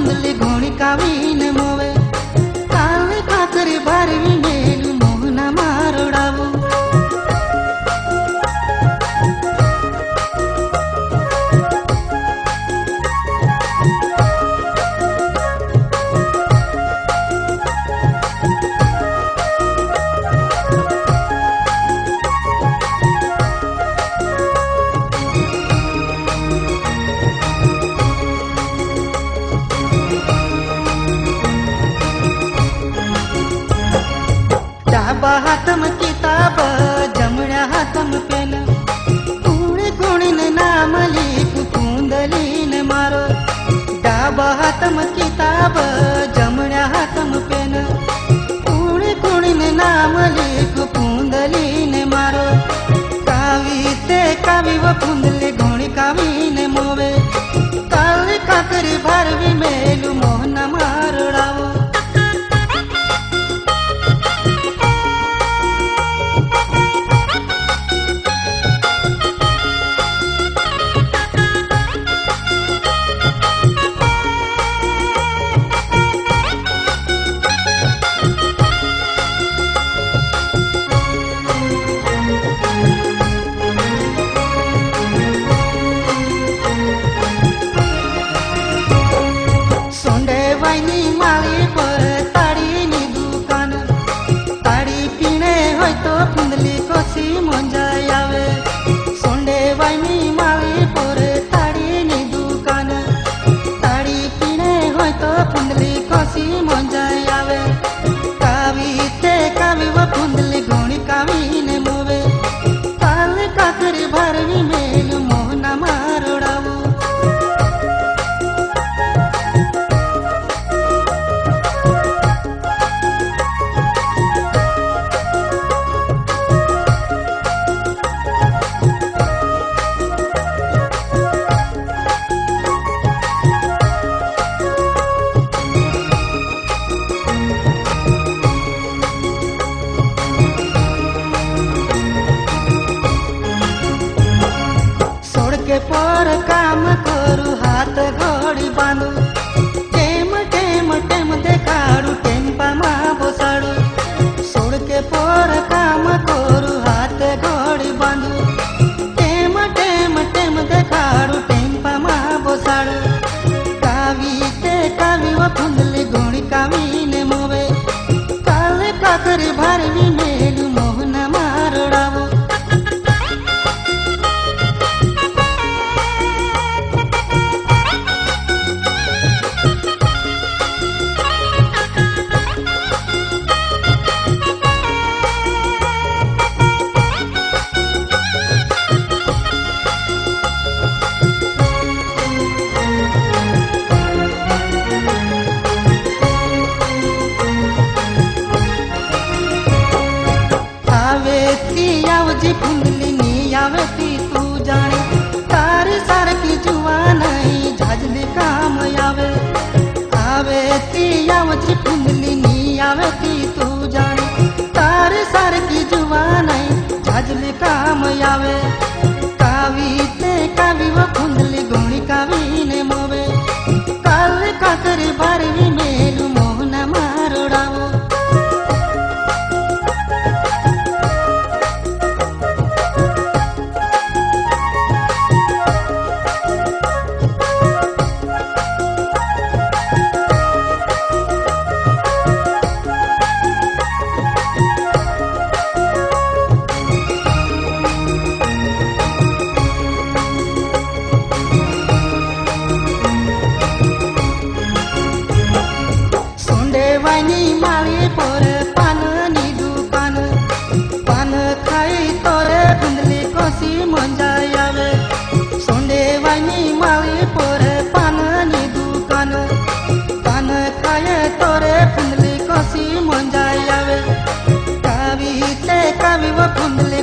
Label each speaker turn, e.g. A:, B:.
A: फुंदली घोणी कावीन मोवे काल काकरी भारवी मेलू मोहना मारोडावू डाबा हातम किताब जमण्या हातम पेन कुणी कुणीन नाम लिखू कुंदलीन मारो डाबा हातम किताब जमण्या हातम पेन कुणी कुणीन नाम लिखू कुंदलीन मारो कावी ते कावी व कुंदली घोणी कावीन मोवे काल काकरी भारवी मेलू मोहना मारोडावो फुंदली कोसी मंजाय आवे सोंडे वाईनी माळी पर ताड़ी दुकान ताड़ी पीने होय तो फुंदली कोसी मंजाय आवे कावी ते कावी व फुंदली घोणी कावी ने मोवे काल काकरी भारवी मेलू मोहना मारोडावू के पर काम करू हाथ घड़ी बांधू टेम टेम टेम देखाड़ू टेम्पा मा बोसाड़ू सोड़ के पर काम करू हाथ घड़ी बांधू टेम टेम टेम देखाड़ू टेम्पा मा बोसाड़ू कावी ते कावी व फुंदली घोणी कावी ने मोवे काल काकरी भारवी मेलू मोहना मारोडावू आवजी फुंदली नी आवेती तू जाने तार सार की जुआ नहीं झाजली काम आवे आवेती आवजी फुंदली नी आवेती तू जाने तार सार की जुआ नहीं झाजली काम आवे कावी ते कावी व फुंदली घोणी कावी ने मोवे काल काकरी भारवी मेलू मोहना मारोडावो वाईनी माळी पर पाननी दुकान पान खाई तोरे फुंदली कोसी मंजाय आवे सोंडे वाईनी माळी पर पाननी दुकान पान खाए तोरे फुंदली कोसी मंजाय आवे कावी ते कावी व फुंदली